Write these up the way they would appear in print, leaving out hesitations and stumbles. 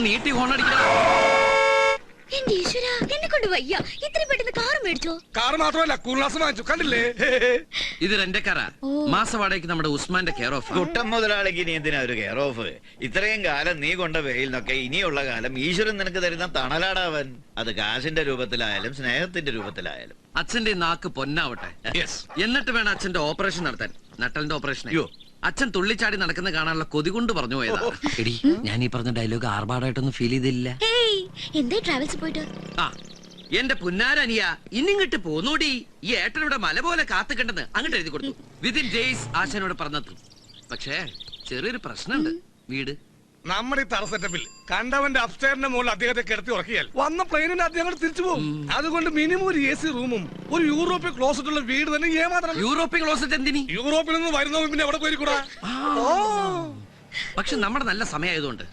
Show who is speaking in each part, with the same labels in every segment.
Speaker 1: നീട്ടി ഹോണടിക്കണം.
Speaker 2: എന്റെ ഈശ്വരാ, എന്നെ കൊണ്ട് വയ്യ. ഇത്രയും പെട്ടെന്ന് കാർ മേടിച്ചോ?
Speaker 3: കാർ മാത്രമല്ല കൂൾനാസ് വാങ്ങിച്ചു, കണ്ടില്ലേ?
Speaker 1: ഇത് റെന്റക്കാരാ. മാസവാടകയ്ക്ക് നമ്മുടെ ഉസ്മാന്റെ കെയർ ഓഫ്.
Speaker 4: കുട്ടം മുതലാളിക്ക് നീ എന്തിനാ ഒരു കെയർ ഓഫ്? ഇത്രയും കാലം നീ കൊണ്ട വെയിൽ നിന്നൊക്കെ ഇനിയുള്ള കാലം ഈശ്വരൻ നിനക്ക് തരുന്ന തണലാടാവൻ. അത് കാശിന്റെ രൂപത്തിലായാലും സ്നേഹത്തിന്റെ രൂപത്തിലായാലും.
Speaker 1: അച്ഛന്റെ നാക്ക് പൊന്നാവട്ടെ. എന്നിട്ട് വേണം അച്ഛന്റെ ഓപ്പറേഷൻ നടത്താൻ. നട്ടലിന്റെ ഓപ്പറേഷൻ. അച്ഛൻ തുള്ളിച്ചാടി നടക്കുന്ന കാണാനുള്ള കൊതി കൊണ്ട് പറഞ്ഞു പോയതാ. എടി, ഞാൻ ഈ പറഞ്ഞ ഡയലോഗ് ആർഭാടായിട്ടൊന്നും ഫീൽ ചെയ്തില്ല.
Speaker 2: എന്താ ട്രാവൽസ് പോയിട്ട്?
Speaker 1: ആ, എന്റെ പുന്നാരനിയ ഇന്നിങ്ങോട്ട് പോന്നോടി. ഈ ഏട്ടനിവിടെ മല പോലെ കാത്തുകണ്ടെന്ന് അങ്ങോട്ട് എഴുതി കൊടുത്തു. വിതിൻ ഡേയ്സ് ആശാനോട് പറഞ്ഞത്. പക്ഷേ ചെറിയൊരു പ്രശ്നമുണ്ട്. വീട്
Speaker 3: നമ്മുടെ ഈ തറ സെറ്റപ്പിൽ കണ്ടവന്റെ അപ്സ്റ്റേറിന്റെ മുകളിൽ അദ്ദേഹത്തെ കിടത്തി ഉറക്കിയാൽ വന്ന പ്ലെയിനിന്റെ അദ്ദേഹം തിരിച്ചു പോകും. അതുകൊണ്ട് മിനിമം ഒരു AC റൂമും ഒരു യൂറോപ്യൻ ക്ലോസറ്റ് ഉള്ള വീട് തന്നെ ഏമാത്രം.
Speaker 1: European closet എന്തിനി?
Speaker 3: യൂറോപ്പിൽ നിന്ന് വരുന്നവൻ പിന്നെ എവിടെ പോയിരിക്കൂടാ?
Speaker 1: പക്ഷെ നമ്മുടെ നല്ല സമയമായതുകൊണ്ട്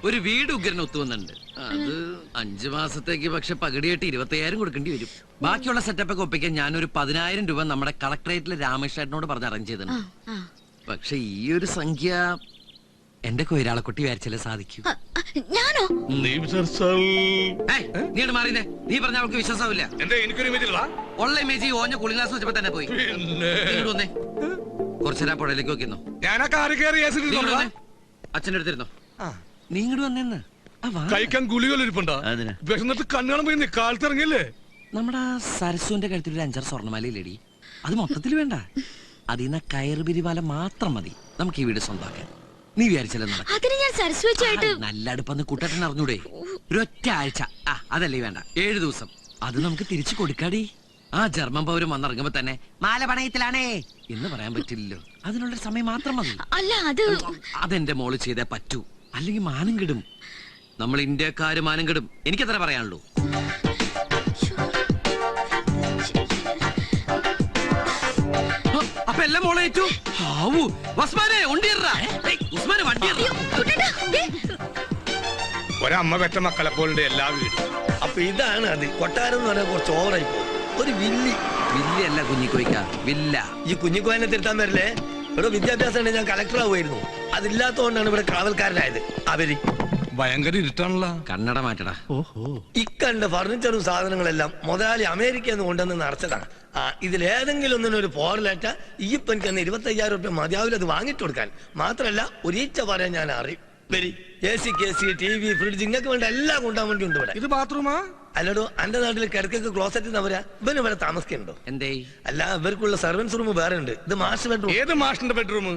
Speaker 1: ഒരു വീട് ഉഗ്രൻ ഒത്തുവന്നുണ്ട്. അത് 5 മാസത്തേക്ക് പക്ഷെ പകുതിയായിട്ട് 25,000 കൊടുക്കേണ്ടി വരും. ബാക്കിയുള്ള സെറ്റപ്പ് ഒക്കെ ഒപ്പിക്കാൻ ഞാനൊരു 10,000 രൂപ നമ്മുടെ കളക്ടറേറ്റിലെ രാമേഷേട്ടനോട് പറഞ്ഞ് അറേഞ്ച് ചെയ്തിട്ടുണ്ട്. പക്ഷെ ഈ ഒരു സംഖ്യ എന്റെ കൊയിരാളക്കുട്ടി വിചാരിച്ചാലേ സാധിക്കൂ.
Speaker 2: ഞാനോ?
Speaker 1: നീ മാറിയേ. നീ പറഞ്ഞ അവൾക്ക് വിശ്വാസമില്ല.
Speaker 3: എനിക്കൊരു
Speaker 1: ഉള്ള ഇമേജ് ഓഞ്ഞ കൂളിംഗ് ഗ്ലാസ് വെച്ചപ്പോ തന്നെ പോയി. വന്നേ, കുറച്ചേരാ പുഴയിലേക്ക് നോക്കിന്നോ. അച്ഛൻ്റെ അടുത്തിരുന്നോ. നീ ഇങ്ങോട്ട് വന്നേന്ന്.
Speaker 3: കഴിക്കാൻ ഗുളികളിരിപ്പുണ്ടോ? വിശന്നിട്ട് കണ്ണുകളും പോയി കാലത്തിറങ്ങിയല്ലേ?
Speaker 1: നമ്മുടെ സരസുവിന്റെ കഴുത്തിൽ ഒരു 5-6 സ്വർണ്ണമാലയില്ലേടി? അത് മൊത്തത്തിൽ വേണ്ട. അതിന്ന് കയറ് പിരിമാല മാത്രം മതി നമുക്ക് ഈ വീട് സ്വന്തമാക്കാൻ. നീ വിചാരിച്ചല്ലോ നല്ല അടുപ്പന്ന് കൂട്ടട്ടൻ അറിഞ്ഞൂടെ? ഒരൊറ്റ ആഴ്ച. അതല്ലേ വേണ്ട, 7 ദിവസം. അത് നമുക്ക് തിരിച്ചു കൊടുക്കാടി. ആ ജർമ്മൻ പൗരം വന്നിറങ്ങുമ്പോ തന്നെ മാല പണയത്തിലാണേ എന്ന് പറയാൻ പറ്റില്ലല്ലോ. അതിനുള്ള സമയം മാത്രം മതി. അതെന്റെ മോള് ചെയ്തേ പറ്റൂ, അല്ലെങ്കിൽ മാനം കെടും. നമ്മൾ ഇന്ത്യക്കാര് മാനം കെടും. എനിക്കത്ര പറയാനുള്ളൂ. അപ്പൊ എല്ലാം മോളെ ഏറ്റു.
Speaker 3: ഒരമ്മ പെറ്റ മക്കളെ പോലെ എല്ലാ വീടും.
Speaker 5: അപ്പൊ ഇതാണ് അത്. കൊട്ടാരം എന്ന് പറഞ്ഞാൽ കുറച്ച് ഓവറായി പോകും. ഒരു
Speaker 1: വില്ലല്ല കുഞ്ഞിക്കോയ്ക്ക, വില്ല.
Speaker 5: ഈ കുഞ്ഞിക്കോയനെ തിരുത്താൻ വരില്ലേ? ഇവിടെ വിദ്യാഭ്യാസം ഉണ്ടെങ്കിൽ ഞാൻ കളക്ടർ ആവുമായിരുന്നു. അതില്ലാത്തതുകൊണ്ടാണ് ഇവിടെ കാവൽക്കാരനായത്. അവര്
Speaker 3: ഭയങ്കര ഇരുട്ടാണല്ലോ.
Speaker 1: കണ്ണട മാറ്റടാ.
Speaker 5: ഇക്കണ്ട ഫർണിച്ചറും സാധനങ്ങളെല്ലാം മുതലാളി അമേരിക്കയിൽ നിന്ന് കൊണ്ടുവന്ന് നിറച്ചതാണ്. ഇതിലേതെങ്കിലും ഒന്നിനൊരു പോറലേറ്റ ഈ എനിക്ക് 25,000 രൂപ മതിയാവില്ല അത് വാങ്ങിട്ട് കൊടുക്കാൻ. മാത്രല്ല ഒരീച്ച പറയാൻ ഞാൻ അറിയും. AC, KC, TV, ഫ്രിഡ്ജ് ഇങ്ങക്ക് വേണ്ട എല്ലാം കൊണ്ടാൻ വേണ്ടി ഉണ്ട് ഇവിടെ.
Speaker 3: ഇത് ബാത്റൂമാ?
Speaker 5: അല്ലടോ, എന്റെ നാട്ടിൽ കിടക്കൊക്കെ ക്ലോസറ്റ് എന്നവരാ. ഇവന് ഇവിടെ താമസിക്കുന്നുണ്ടോ?
Speaker 1: എന്തേ?
Speaker 5: അല്ല, ഇവർക്കുള്ള സർവൻസ് റൂം വേറെ ഉണ്ട്. ഇത് മാസ്റ്റർ ബെഡ്റൂം.
Speaker 3: ഏത് മാസ്റ്ററിന്റെ ബെഡ്റൂം?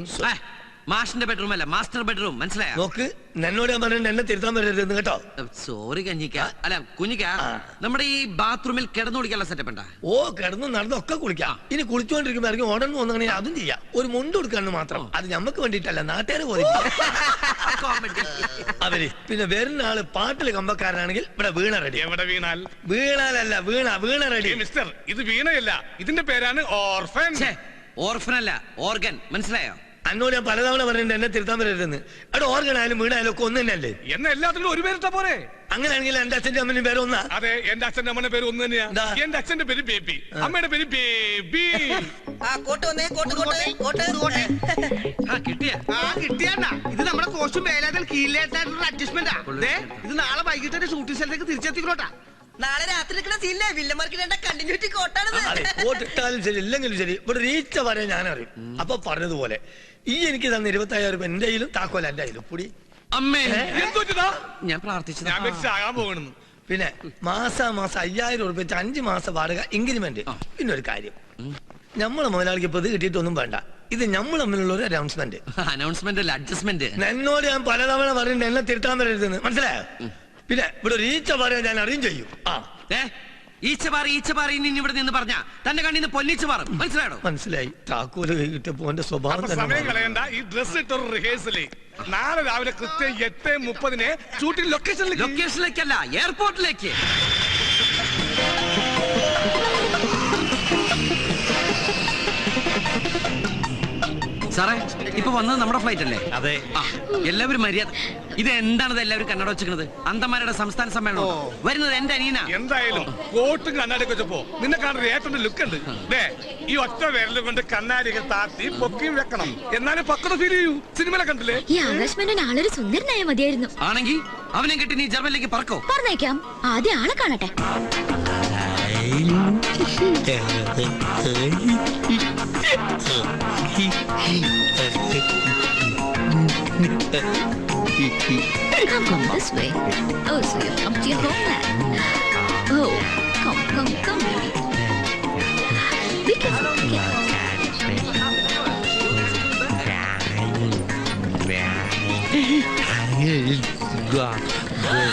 Speaker 1: മാഷിന്റെ ബെഡ്റൂം അല്ല, മാസ്റ്റർ ബെഡ്റൂം. മനസ്സിലായോ?
Speaker 5: നോക്ക്, എന്നോട് ഞാൻ പറഞ്ഞിട്ട് എന്നെ തിരുത്താൻ വരരുത് കേട്ടോ.
Speaker 1: സോറി കഞ്ഞിക്ക, അല്ല കുഞ്ഞിക്ക. നമ്മുടെ ഈ ബാത്റൂമിൽ കിടന്നു കുളിക്കാനുള്ള സെറ്റപ്പ് ഉണ്ടാ?
Speaker 5: ഓ, കിടന്നു നടന്നൊക്കെ കുളിക്കാം. ഇനി കുളിച്ചോണ്ടിരിക്കുമ്പോ ഇറങ്ങി ഓടണം വന്നെങ്കിൽ അതും ചെയ്യാം. ഒരു മുണ്ട് കൊടുക്കാന്ന് മാത്രം. അത് ഞമ്മക്ക് വേണ്ടിട്ടല്ല, നാട്ടുകാര് പോയി. അവര് പിന്നെ വരുന്ന ആള് പാട്ടില് കമ്പക്കാരനാണെങ്കിൽ ഇവിടെ വീണ റെഡി.
Speaker 3: എവിടെ വീണാൽ?
Speaker 5: വീണാലല്ല, വീണ റെഡി.
Speaker 3: മിസ്റ്റർ, ഇത് വീണയല്ല, ഇതിന്റെ പേരാണ് ഓർഫൻ.
Speaker 1: ഓർഫൻ അല്ല, ഓർഗൻ. മനസ്സിലായോ?
Speaker 5: അന്നോട് ഞാൻ പലതവണ പറഞ്ഞിട്ട് എന്നെ തിരുത്താൻ വരരുതെന്ന്. അവിടെ ഓർഗനായാലും വീണായാലും ഒക്കെ ഒന്ന് തന്നെയല്ലേ?
Speaker 3: എന്നെ എല്ലാത്തിനും ഒരു പേരിട്ട പോരെ?
Speaker 5: അങ്ങനെയാണെങ്കിൽ എന്റെ അച്ഛന്റെ അമ്മന്റെ പേര് ഒന്നാ?
Speaker 3: അതെ, എന്റെ അച്ഛന്റെ അമ്മന്റെ പേര് ഒന്ന് തന്നെയാ. എന്റെ അച്ഛന്റെ പേര് ബേബി, അമ്മയുടെ പേര് ബേബി.
Speaker 6: കിട്ടിയാ ഇത് നമ്മുടെ കോച്ചും വേലാതൽ കീഴിലേറ്റായിട്ടുള്ള അഡ്ജസ്റ്റ്മെന്റാ. ഇത് നാളെ വൈകിട്ട് ഷൂട്ടിംഗ് സ്ഥലത്തേക്ക് തിരിച്ചെത്തിക്കോട്ടാ.
Speaker 7: നാളെ രാത്രി സീനിലെ വില്ലന്മാർക്ക് കണ്ടിന്യൂറ്റി
Speaker 5: കോട്ടിട്ടാലും ശരി ഇല്ലെങ്കിലും ശരി ഇവിടെ റീച്ച പറയാൻ ഞാൻ അറിയും. അപ്പൊ പറഞ്ഞതുപോലെ ഈ എനിക്ക് തന്ന 25,000 രൂപ എന്റെ കയ്യിലും താക്കോല എന്റെ കയ്യിലും. പുടി
Speaker 1: അമ്മേ, ഞാൻ പ്രാർത്ഥിച്ചത്.
Speaker 5: പിന്നെ മാസം 5,000 രൂപ വെച്ച് 5 മാസം വാടക ഇൻക്രിമെന്റ്. പിന്നെ ഒരു കാര്യം, നമ്മളെ മുതലാളിക്ക് ഇപ്പൊ ഇത് കിട്ടിയിട്ടൊന്നും വേണ്ട. ഇത് നമ്മൾ തമ്മിലുള്ള ഒരു അനൗൺസ്മെന്റ്.
Speaker 1: അനൗൺസ്മെന്റ് അല്ല, അഡ്ജസ്റ്റ്മെന്റ്.
Speaker 5: എന്നോട് ഞാൻ പലതവണ പറഞ്ഞിട്ട് എന്നെ തിരുത്താൻ വരരുതെന്ന്. മനസ്സിലായോ? പിന്നെ ഇവിടെ ഒരു ഈച്ച പറയാൻ ഞാൻ അറിയും ചെയ്യും.
Speaker 1: ഈച്ചപാറി ഇവിടെ നിന്ന് പറഞ്ഞ തന്റെ കണ്ണിന്ന് പൊന്നിച്ച് മാറും. മനസ്സിലായോ?
Speaker 5: മനസ്സിലായി. താക്കോല് കിട്ടിയപ്പോ എന്റെ സ്വഭാവം
Speaker 3: സമയം കളയണ്ട. ഈ ഡ്രസ് ഇട്ടൊരു റിഹേഴ്സല് നാളെ രാവിലെ കൃത്യം 8:30 ഷൂട്ടിംഗ്
Speaker 1: ലൊക്കേഷനിലേക്കല്ല, എയർപോർട്ടിലേക്ക്. സാറേ, ഇപ്പൊ വന്നത് നമ്മുടെ ഫ്ലൈറ്റ് അല്ലേ?
Speaker 4: അതെ.
Speaker 1: എല്ലാവരും മര്യാദ ഇത് എന്താണത് എല്ലാവരും കണ്ണട വെച്ചിരിക്കുന്നത്? അന്തമാരുടെ സംസ്ഥാന സമ്മേളനം വരുന്നത് എന്റെ അനിയനാ.
Speaker 3: എന്തായാലും കോട്ടും കണ്ണാടിയൊക്കെ വെച്ചപ്പോ നിന്നെ കാണുന്ന ഏറ്റവും ലുക്ക് ഉണ്ട്. ദേ, ഈ ഒറ്റ വിരലും കൊണ്ട് കണ്ണാടിയൊക്കെ താത്തി പൊക്കിയും വെക്കണം, എന്നാലും പക്വത ഫീൽ ചെയ്യൂ. സിനിമയിലെ കണ്ടില്ലേ?
Speaker 2: ഈ ആകാശ് ആളൊരു സുന്ദരനായ മതിയായിരുന്നു.
Speaker 1: ആണെങ്കിൽ അവനെ കെട്ടി നീ ജർമ്മനിലേക്ക് പറക്കോ.
Speaker 2: പറഞ്ഞേക്കാം, ആദ്യം ആളെ കാണട്ടെ. Come this way. Oh, so you've come to your homeland. Oh, come, baby. Be careful, be careful.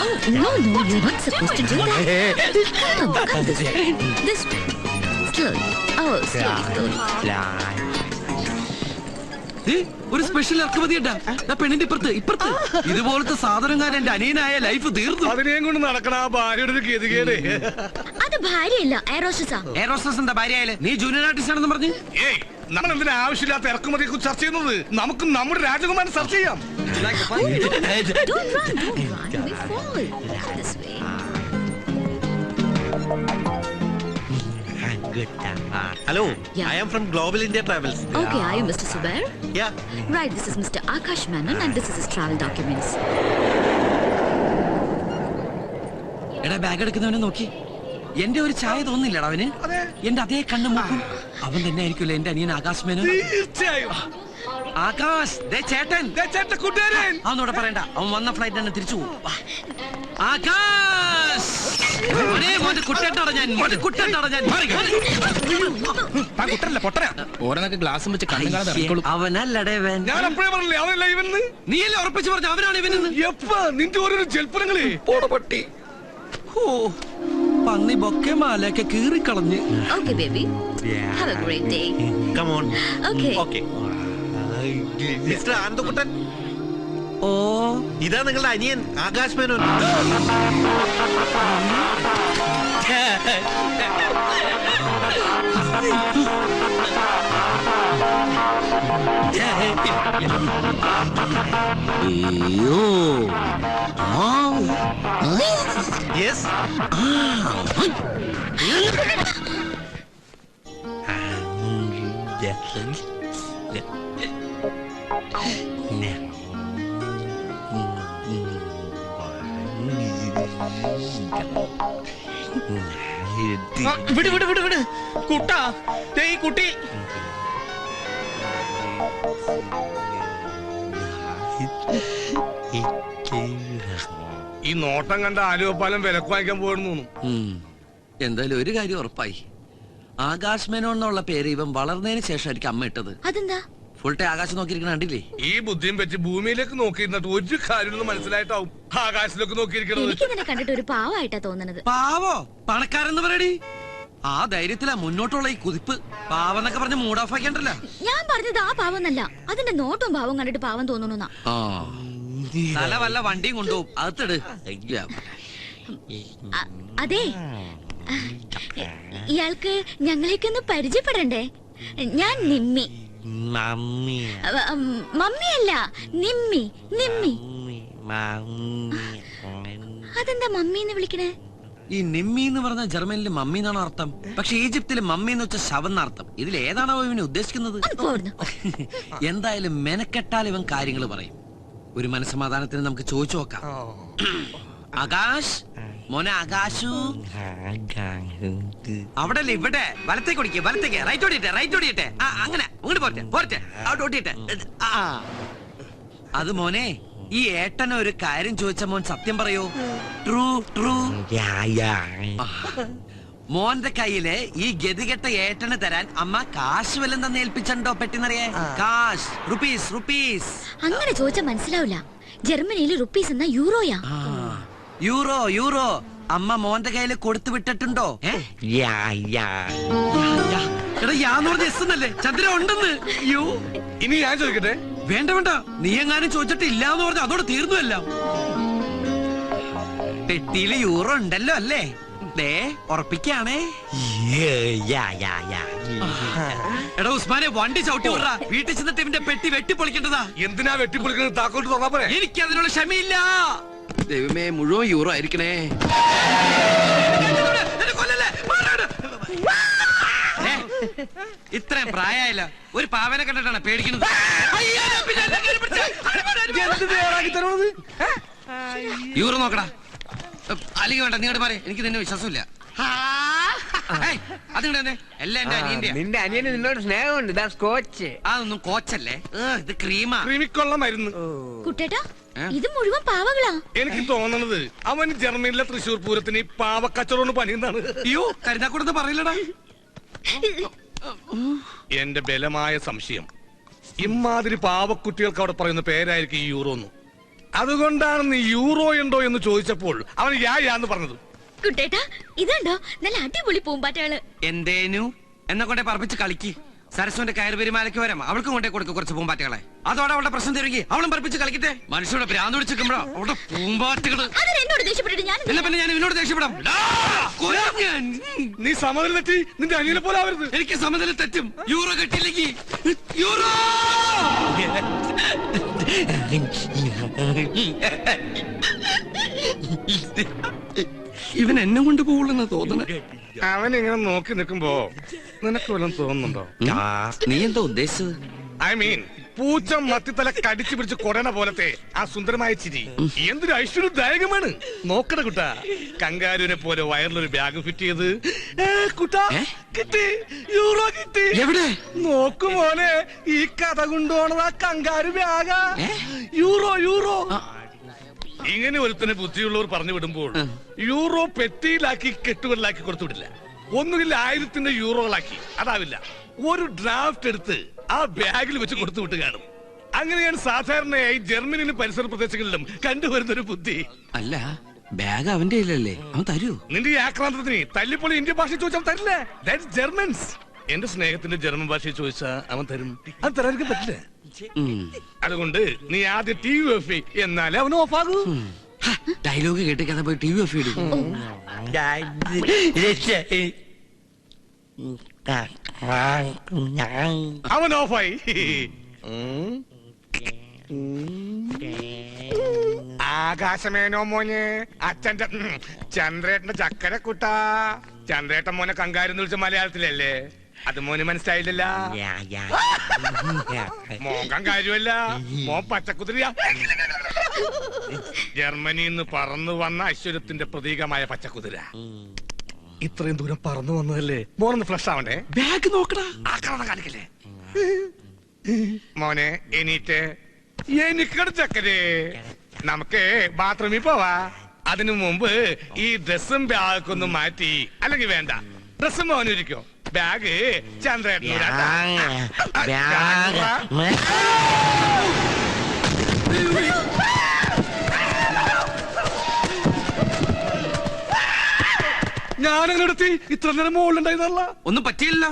Speaker 2: Oh, no, you're not supposed to do that. Come this way. This way. Slowly. Oh, slowly.
Speaker 1: ഒരു special ഇറക്കുമതി പെണ്ണിന്റെ ഇപ്പുറത്ത് ഇതുപോലത്തെ സാധനക്കാരൻ എന്റെ അനിയനായ life തീർന്നു.
Speaker 3: അതിനെയും കൊണ്ട് നടക്കണ ആ ഭാര്യയുടെ ഒരു ഗതികേട്.
Speaker 2: അത് ഭാര്യയല്ല, എയറോസ്റ്റസാ.
Speaker 1: എയറോസ്റ്റസ് എന്താ ഭാര്യയായാലും? നീ ജൂനിയർ ആർട്ടിസ്റ്റ് ആണെന്ന് പറഞ്ഞു.
Speaker 3: ഏയ്, നമ്മൾ എന്തിനാ ആവശ്യമില്ലാത്ത ഇറക്കുമതിയെ കുറിച്ച് ചർച്ച ചെയ്യുന്നത്? നമുക്ക് നമ്മുടെ രാജകുമാരൻ ചർച്ച ചെയ്യാം.
Speaker 2: Don't run. We fall. This way.
Speaker 8: Hello,
Speaker 2: Yeah.
Speaker 8: I am from Global India Travels.
Speaker 2: Okay, are you Mr. Subair?
Speaker 8: Yeah.
Speaker 2: Right, this is Mr. Akash Menon and this is his travel documents.
Speaker 1: എടാ, bag എടുക്കുന്നവനെ നോക്കി എന്റെ ഒരു ചായ തോന്നില്ലടാ അവന്. എന്റെ അതേ കണ്ണു നോക്കും. അവൻ തന്നെ ആയിരിക്കുമല്ലോ എന്റെ അനിയൻ ആകാശ് മേനോൻ.
Speaker 3: തീർച്ചയായും.
Speaker 1: ആകാശ്, ദേ ചേട്ടൻ.
Speaker 3: കൂട്ടുകാരൻ.
Speaker 1: അവനോട് പറയണ്ട, അവൻ വന്ന ഫ്ലൈറ്റ് തന്നെ തിരിച്ചു പോകും. ആകാശ്, മോന്റെ കുട്ടേട്ടട ഞാൻ.
Speaker 9: ഓരോന്നൊക്കെ ഗ്ലാസും വെച്ച് കണ്ണു കാണാതെ ഇറങ്ങിക്കോളൂ.
Speaker 1: അവനല്ലടേ ഇവൻ.
Speaker 3: ഞാൻ അപ്പോഴേ പറഞ്ഞില്ലേ അവനല്ല ഇവന്ന്.
Speaker 1: നീയല്ലേ ഉറപ്പിച്ചു പറഞ്ഞ അവനാണ് ഇവനെന്ന്?
Speaker 3: എപ്പാ നിന്റെ ഓരോരോ ജൽപ്പനങ്ങളെ
Speaker 1: പട്ടി. ഓ, പന്നി ബൊക്കെ മാലയൊക്കെ കീറിക്കളഞ്ഞ്.
Speaker 2: Okay, baby. Have a great day.
Speaker 8: Come on.
Speaker 2: Okay.
Speaker 8: Okay. Mr. Anandakuttan,
Speaker 1: ഓ,
Speaker 8: ഇതാ നിങ്ങളുടെ അനിയൻ ആകാശ് മേനോൻ. Yes.
Speaker 6: വിട് കുട്ടാ, ദേ ഈ കുട്ടി.
Speaker 3: ഈ നോട്ടം കണ്ട ആലുവപ്പാലം വിലക്ക് വാങ്ങിക്കാൻ പോയെന്ന് തോന്നുന്നു.
Speaker 1: എന്തായാലും ഒരു കാര്യം ഉറപ്പായി. ആകാശ് മേനോൻ എന്നുള്ള പേര് ഇവൻ വളർന്നതിന് ശേഷമായിരിക്കും അമ്മ ഇട്ടത്.
Speaker 2: അതെന്താ?
Speaker 1: ഫുൾ ടൈം ആകാശം നോക്കിയിരിക്കണ കണ്ടില്ലേ?
Speaker 3: ഈ ബുദ്ധിയും വെച്ച് ഭൂമിയിലേക്ക് നോക്കിയിരുന്നിട്ട് ഒരു കാര്യം മനസ്സിലായിട്ടാവും ആകാശത്തിലേക്ക് നോക്കിയിരിക്കണത്.
Speaker 2: എനിക്ക് നിന്നെ കണ്ടിട്ട് ഒരു പാവമായിട്ടാ തോന്നുന്നത്.
Speaker 1: പാവോ? പണക്കാരെന്ന് പറയടി. ആ ധൈര്യത്തിലാ മുന്നോട്ടുള്ള ഈ കുതിപ്പ്. പാവെന്നൊക്കെ പറഞ്ഞ് മൂഡ് ഓഫ് ആക്കിയണ്ടല്ല.
Speaker 2: ഞാൻ പറഞ്ഞത് ആ പാവന്നല്ല, അതിന്റെ നോട്ടും ഭാവം കണ്ടിട്ട് പാവം തോന്നുന്നു.
Speaker 1: തല വല്ല വണ്ടിയും കൊണ്ടുപോകും. അകത്തിട്.
Speaker 2: അതെ, ഇയാൾക്ക് ഞങ്ങളേക്കൊന്ന് പരിചയപ്പെടണ്ടേ? ഞാൻ നിമ്മി. മമ്മിയല്ല, നിമ്മി. അതെന്താ മമ്മി എന്ന് വിളിക്കണേ?
Speaker 1: ഈ നിമ്മി എന്ന് പറഞ്ഞ ജർമ്മനിൽ മമ്മി എന്നാണ് അർത്ഥം. പക്ഷെ ഈജിപ്തിൽ മമ്മി എന്ന് വെച്ച ശവം എന്നർത്ഥം. ഇതിൽ ഏതാണോ ഇവന് ഉദ്ദേശിക്കുന്നത്? എന്തായാലും മെനക്കെട്ടാൽ ഇവൻ കാര്യങ്ങൾ പറയും. ഒരു മനസ്സമാധാനത്തിന് നമുക്ക് ചോദിച്ചു നോക്കാം. ആകാശ്, മോനെ ആകാശു. അവിടെ അല്ലേ, ഇവിടെ വലത്തേക്ക് ഓടിക്കേ, വലത്തേക്ക്. റൈറ്റ് ഓടിയട്ടെ. അങ്ങനെ അങ്ങോട്ട് പോരട്ടെ. അവിടെ ഓടിയട്ടെ. അത് മോനെ, ഈ ഏട്ടന ഒരു കാര്യം ചോദിച്ച മോൻ സത്യം പറയോ? ട്രൂ. മോന്റെ കയ്യില് ഈ ഗതികെട്ട ഏട്ടന് തരാൻ അമ്മ കാശ് വല്ലതും തന്നെ ഏൽപ്പിച്ചോ? പെട്ടിന്നറിയേ, കാശ്, റുപ്പീസ്.
Speaker 2: അങ്ങനെ ചോദിച്ചാൽ മനസ്സിലാവില്ല. ജർമ്മനിയിൽ റുപ്പീസ് എന്ന യൂറോയാ.
Speaker 1: യൂറോ അമ്മ മോന്റെ കയ്യില് കൊടുത്തു വിട്ടിട്ടുണ്ടോ? ചന്ദ്ര ഉണ്ടെന്ന്.
Speaker 3: ഇനി ഞാൻ ചോദിക്കട്ടെ?
Speaker 1: വേണ്ട, നീ എങ്ങാനും ചോദിച്ചിട്ട് ഇല്ലാന്ന് പറഞ്ഞ അതോടെ തീർന്നു എല്ലാം. പെട്ടിയില് യൂറോ ഉണ്ടല്ലോ അല്ലേ? ദേ ഉറപ്പിക്കാണേ. എടാ ഉസ്മാനെ വണ്ടി ചവിട്ടി വിടറാ. വീട്ടിൽ ചെന്നിട്ട് ഇവന്റെ പെട്ടി വെട്ടിപ്പൊളിക്കേണ്ടതാ.
Speaker 3: എന്തിനാ വെട്ടിപ്പൊളിക്കുന്നത്? താക്കോട്ട് തുറന്നാ പോരെ.
Speaker 1: എനിക്ക് അതിനുള്ള ക്ഷമയില്ല. ദൈവമേ, മുഴുവൻ യൂറോ ആയിരിക്കണേ. ഇത്രയും പ്രായമായില്ല, ഒരു പാവനെ കണ്ടിട്ടാണ് പേടിക്കുന്നത്. യൂറോ നോക്കടാ. അല്ലെങ്കിൽ വേണ്ട, നീ പറ, എനിക്ക് നിന്നെ വിശ്വാസമില്ല. അതിങ്ങനെ എല്ലാം എന്റെ അനിയന്റെ.
Speaker 6: നിന്റെ അനിയന് നിന്നോട് സ്നേഹമുണ്ട്. സ്കോച്ച്.
Speaker 1: അതൊന്നും കോച്ചല്ലേ, ഇത് ക്രീമാ.
Speaker 3: ക്രീമിക്കൊള്ള മരുന്ന്.
Speaker 2: കുട്ടേട്ടാ, ഇത് മുഴുവൻ പാവകളാ.
Speaker 3: എനിക്ക് തോന്നണത് അവൻ ജർമ്മനിയിലെ തൃശ്ശൂർ പൂരത്തിന് ഈ പാവക്കച്ചവടം പണിയുന്നതാണ്.
Speaker 1: അയ്യോ, കരുതാക്കൂടെന്ന് പറയില്ലടാ.
Speaker 3: എന്റെ ബലമായ സംശയം ഇമാതിരി പാവക്കുട്ടികൾക്ക് അവിടെ പറയുന്ന പേരായിരിക്കും ഈ യൂറോന്ന്. അതുകൊണ്ടാണ് നീ യൂറോ ഉണ്ടോ എന്ന് ചോദിച്ചപ്പോൾ അവൻ യാന്ന് പറഞ്ഞത്.
Speaker 2: കുട്ടേട്ടാ, ഇതുണ്ടോ നല്ല അടിപൊളി പൂമ്പാറ്റകള്.
Speaker 1: എന്തേനു എന്നെ കൊണ്ടേ പറപ്പിച്ച് കളിക്ക്. സരസ്വന്റെ കയർ പെരുമാലയ്ക്ക് വരാം, അവൾക്കും കൊണ്ടേ കൊടുക്കും കുറച്ച് പൂമ്പാറ്റകളെ. അതോടെ അവളുടെ പ്രശ്നം തരുകി, അവളും പറപ്പിച്ച് കളിക്കട്ടെ. മനുഷ്യരുടെ ഭ്രാന്ത് പിടിച്ചിരിക്കുമ്പോഴോ അവിടെ പൂമ്പാറ്റകള്.
Speaker 2: എന്നോട് ദേഷ്യപ്പെട്ടിട്ട് ഞാൻ
Speaker 1: എന്നാ പിന്നെ ഞാൻ ഇവനോട് ദേഷ്യപ്പെടാം.
Speaker 3: നീ സമനില തെറ്റി നിന്റെ അനിയനെ പോലെ ആവരുത്.
Speaker 1: എനിക്ക് സമനില തെറ്റും. യൂറോ കിട്ടിയില്ലെങ്കിൽ യൂറോ. ഇവൻ എന്നെ കൊണ്ട് പോകുള്ളെന്ന് തോന്നണേ.
Speaker 3: അവൻ ഇങ്ങനെ നോക്കി നിൽക്കുമ്പോ നിനക്ക് വല്ലതും തോന്നുന്നുണ്ടോ?
Speaker 1: നീ എന്താ ഉദ്ദേശിച്ചത്?
Speaker 3: ഐ മീൻ പൂച്ച മത്തിത്തല കടിച്ചു പിടിച്ച് കൊടന പോലത്തെ ആ സുന്ദരമായ ചിരി എന്തൊരു ഐശ്വര്യദായകമാണ്. നോക്കണ കുട്ടാ, കങ്കാരുവിനെ പോലെ വയറിലൊരു ബാഗ് ഫിറ്റ് ചെയ്ത് കുട്ടാ കിട്ടി, യൂറോ കിട്ടി.
Speaker 1: എവിടെ
Speaker 3: നോക്കുമോനെ, ഈ കഥ കൊണ്ടുപോണത് ആ കങ്കാരു ബാഗാ. Euro euro. ഇങ്ങനെ ഒരുത്തനെ ബുദ്ധിയുള്ളവർ പറഞ്ഞു വിടുമ്പോൾ യൂറോ പെട്ടിയിലാക്കി കെട്ടുകളിലാക്കി കൊടുത്തു വിടില്ല. ഒന്നുകിൽ 1000 യൂറോകളാക്കി, അതാവില്ല, ഒരു ഡ്രാഫ്റ്റ് എടുത്ത് ആ ബാഗിൽ വെച്ച് കൊടുത്തു വിട്ട് കാണും. അങ്ങനെയാണ് സാധാരണയായി ജർമ്മനിയിലും പരിസര പ്രദേശങ്ങളിലും കണ്ടുവരുന്നൊരു ബുദ്ധി.
Speaker 1: അല്ല, ബാഗ് അവന്റെ ഇല്ലല്ലേ, അവൻ തരൂ?
Speaker 3: നിന്റെ ഈ ആക്രാന്തത്തിന് തല്ലിപ്പൊളി ഇന്ത്യൻ ഭാഷ ചോദിച്ചാൽ തരില്ല. That's Germans. എന്റെ സ്നേഹത്തിന്റെ ജർമ്മൻ ഭാഷയിൽ ചോദിച്ചാ അവൻ തരും. അത് തരാതിരിക്കാൻ പറ്റില്ല. അതുകൊണ്ട് നീ ആദ്യം TUF എന്നാലേ അവന് ഓഫാകൂ.
Speaker 1: ഡയലോഗ് കേട്ട് കഥ പോയി TUF ഇടും.
Speaker 3: അവൻ ഓഫായി. ആകാശമേനോ മോനെ, അച്ഛന്റെ ചന്ദ്രേട്ടന്റെ ചക്കര കുട്ടാ. ചന്ദ്രേട്ടൻ മോനെ കങ്കാരെന്ന് വിളിച്ച മലയാളത്തിലല്ലേ? അത് മോന് മനസ്സിലായില്ലല്ല. മോൻ കങ്കാരുമല്ല, മോൻ പച്ചക്കുതിരിയാ. ജർമ്മനിയിൽ നിന്ന് പറന്നു വന്ന ഐശ്വര്യത്തിന്റെ പ്രതീകമായ പച്ചക്കുതിര. ഇത്രയും ദൂരം പറന്നു വന്നതല്ലേ, മോനൊന്ന് ഫ്ലഷ് ആവണ്ടേ?
Speaker 1: ബാഗ് നോക്കടാ,
Speaker 3: ആക്രമണം കാണിക്കല്ലേ. മോനെ എണീറ്റ്. എനിക്കട ചക്കരേ, നമുക്ക് ബാത്റൂമിൽ പോവാ. അതിനു മുമ്പ് ഈ ഡ്രസ്സും ബാഗൊന്നും മാറ്റി. അല്ലെങ്കിൽ വേണ്ട, ഡ്രസ്സും മോനിരിക്കോ, ബാഗ് ചന്ദ്രേട്ടനോട്. ഞാനങ്ങനെടുത്തി ഇത്ര നേരം മുകളിലുണ്ടായിരുന്നല്ല.
Speaker 1: ഒന്നും പറ്റിയില്ല.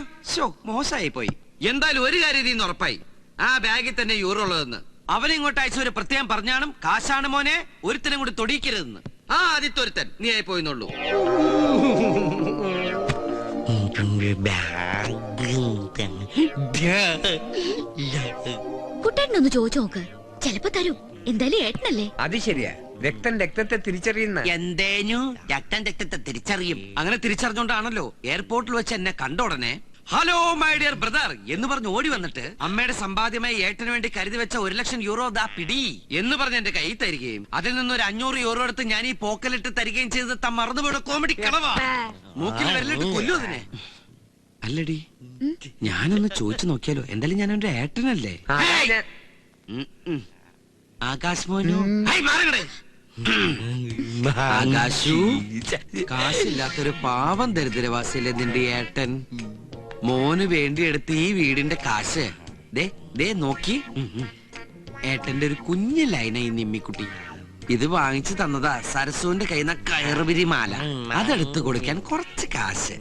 Speaker 1: മോശമായി പോയി. എന്തായാലും ഒരു കാര്യം നീ ഉറപ്പായി, ആ ബാഗിൽ തന്നെ യൂറോ ഉള്ളതെന്ന്. അവനെ ഇങ്ങോട്ട് അയച്ച ഒരു പ്രത്യേകം പറഞ്ഞാണ്, കാശാണ് മോനെ, ഒരുത്തനും കൂടി തൊടിയിക്കരുതെന്ന്. ആ ആദ്യത്തെ ഒരുത്തൻ നീ ആയി പോയിന്നുള്ളൂ.
Speaker 2: കുട്ടേട്ടനൊന്ന് ചോദിച്ചു നോക്ക്, ചെലപ്പോ തരും. എന്തായാലും ഏട്ടനല്ലേ.
Speaker 6: അത് ശരിയാ, രക്തം രക്തത്തെ തിരിച്ചറിയുന്ന.
Speaker 1: എന്തേനു രക്തത്തെ തിരിച്ചറിയും. അങ്ങനെ തിരിച്ചറിഞ്ഞോണ്ടാണല്ലോ എയർപോർട്ടിൽ വെച്ച് എന്നെ കണ്ട ഉടനെ ഹലോ മൈ ഡിയർ ബ്രദർ എന്ന് പറഞ്ഞ് ഓടി വന്നിട്ട് അമ്മയുടെ സമ്പാദ്യമായി ഏട്ടന് വേണ്ടി കരുതി വെച്ച 1,00,000 യൂറോ ദാ പിടി എന്ന് പറഞ്ഞ് എന്റെ കൈ തരികയും അതിൽ നിന്നൊരു 500 യൂറോ എടുത്ത് ഞാൻ ഈ പോക്കലിട്ട് തരികയും ചെയ്ത് താൻ മറന്നുപോയ കോമഡി കളവാ. മൂക്കിൽ വരലിട്ട് കൊല്ലു അതിനെ. അല്ലടി, ഞാനൊന്ന് ചോദിച്ചു നോക്കിയാലോ? എന്തായാലും ഞാൻ എന്റെ ഏട്ടനല്ലേ. ആകാശ് മോനു, ആകാശു, കാശില്ലാത്തൊരു പാവം ദരിദ്രവാസിയല്ലേ നിന്റെ ഏട്ടൻ. മോന് വേണ്ടി എടുത്ത് ഈ വീടിന്റെ കാശ് ദേ നോക്കി. ഏട്ടന്റെ ഒരു കുഞ്ഞു ലൈന ഈ നിമ്മിക്കുട്ടി. ഇത് വാങ്ങിച്ചു തന്നതാ സരസുവിന്റെ കയ്യിൽ നിന്ന് കയറുപിരി മാല. അതെടുത്ത് കൊടുക്കാൻ കുറച്ച് കാശ്.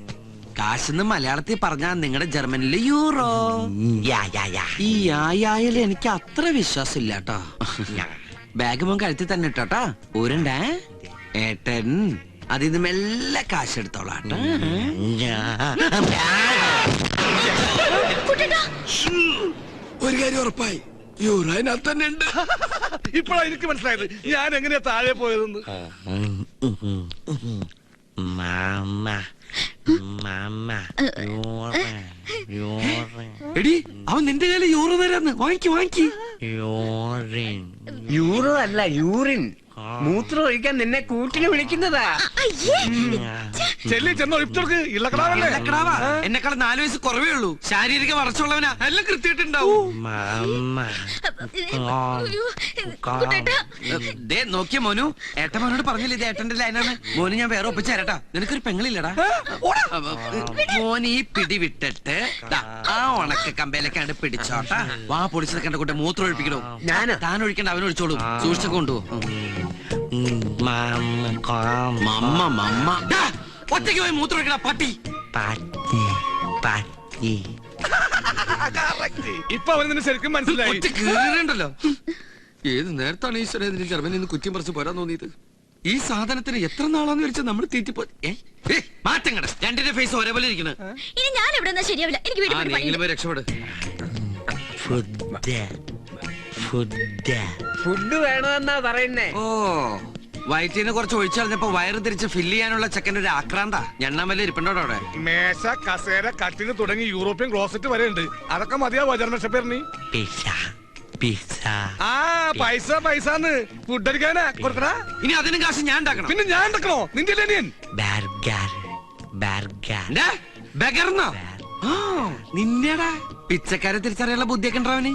Speaker 1: കാശെന്ന് മലയാളത്തിൽ പറഞ്ഞാ നിങ്ങളുടെ ജർമ്മനിലെ യൂറോ. ഈ യായായാലും എനിക്ക് അത്ര വിശ്വാസം ഇല്ല കേട്ടോ. ബാഗ് മോൻ കഴുത്തി തന്നെ ഇട്ടോട്ടാ. ഊരണ്ടേ ഏട്ടൻ അതിന്ന് മെല്ലെ കാശ് എടുത്തോളാം
Speaker 3: ഒരു കാര്യം ഉറപ്പായി യൂറോ അതിനകത്ത് തന്നെ ഉണ്ട്. ഇപ്പഴാ എനിക്ക് മനസ്സിലായത് ഞാൻ എങ്ങനെയാ താഴെ പോയതെന്ന്.
Speaker 1: എടി അവൻ നിന്റെ കയ്യില് യൂറോ തരാന്ന്. വാങ്ങിക്ക്
Speaker 6: യൂറോ അല്ല യൂറിൻ. മൂത്രം ഒഴിക്കാൻ നിന്നെ കൂട്ടിന് വിളിക്കുന്നതാ.
Speaker 3: ചെല്ലി ചെന്നോ ഇപ്പർക്ക് ഇള്ളക്കടാവല്ലേ.
Speaker 1: ഇളക്കടാവാ. എന്നെക്കാളും 4 വയസ്സ് കുറവേ ഉള്ളൂ. ശാരീരിക വളർച്ചയുള്ളവനാ. എല്ലാം കൃത്യമായിട്ടുണ്ടാവും. ദേ നോക്കിയ മോനു, ഏട്ടൻ മോനോട് പറഞ്ഞില്ല ഇത് ഏട്ടന്റെ ലൈനാണ്. മോന് ഞാൻ വേറെ ഒപ്പിച്ച് തരട്ടാ. നിനക്കൊരു പെങ്ങളില്ലടാ. മോൻ ഈ പിടി വിട്ടിട്ട് ആ ഉണക്ക കമ്പയിലേക്കാണ്ട് പിടിച്ചോട്ടാ. വാ പൊളിച്ചത് കണ്ട കൂട്ടെ മൂത്രം ഒഴിപ്പിക്കണോ. താൻ ഒഴിക്കണ്ട, അവൻ ഒഴിച്ചോളൂ. സൂക്ഷിച്ചൊക്കെ കൊണ്ടുപോകും. ഒറ്റയ്ക്ക് പോയി മൂത്രം ഒഴിക്കണ പട്ടി.
Speaker 3: ഇപ്പൊ അവന് നിന്നെ ശരിക്കും മനസ്സിലായി.
Speaker 1: ഒറ്റ കീറുണ്ടല്ലോ. ഏത് നേരത്താണ് ഈശ്വര ഇതിന് ജർമ്മനിൽ നിന്ന് കുറ്റം പറിച്ച് പോരാൻ തോന്നിയത്? ഈ സാധനത്തിന് എത്ര നാളാന്ന് വെച്ചാൽ നമ്മൾ തീറ്റിപ്പോ മാറ്റങ്ങട. രണ്ടിന്റെ ഫേസ് ഒരേപോലെ ഇരിക്കണ.
Speaker 2: ഇനി ഞാൻ എവിടെ ശരിയാവില്ല. എനിക്ക് വീട്ടിൽ പോയി
Speaker 1: നീങ്കിലും പോയി രക്ഷപ്പെട്.
Speaker 6: ഫുഡ് വേണമെന്നാ പറയുന്നേ.
Speaker 1: ഓ വയറ്റിന് കുറച്ച് ഒഴിച്ചു കളഞ്ഞപ്പോ വയറ് തിരിച്ച് ഫില്ല് ചെയ്യാനുള്ള ചെക്കൻ്റെ ഒരു ആക്രാന്ത. എണ്ണ വല്ല ഇരിപ്പുണ്ടോ അവിടെ?
Speaker 3: മേശ, കസേര, കട്ടിന് തുടങ്ങി യൂറോപ്യൻ ക്ലോസറ്റ് വരെ ഉണ്ട്. അതൊക്കെ മതിയാവോ ജർമ്മൻ? ആ പൈസ പൈസന്ന് ഫുഡ് അടിക്കാനാ കൊടുക്കടാ.
Speaker 1: ഇനി അതിനും കാശ് ഞാൻ ഉണ്ടാക്കണം.
Speaker 3: പിന്നെ ഞാൻ ഉണ്ടാക്കണോ? നിന്റെ
Speaker 1: നിന്നെടാ പിച്ചക്കാരെ തിരിച്ചറിയാനുള്ള ബുദ്ധിയൊക്കെ ഉണ്ടാവന്.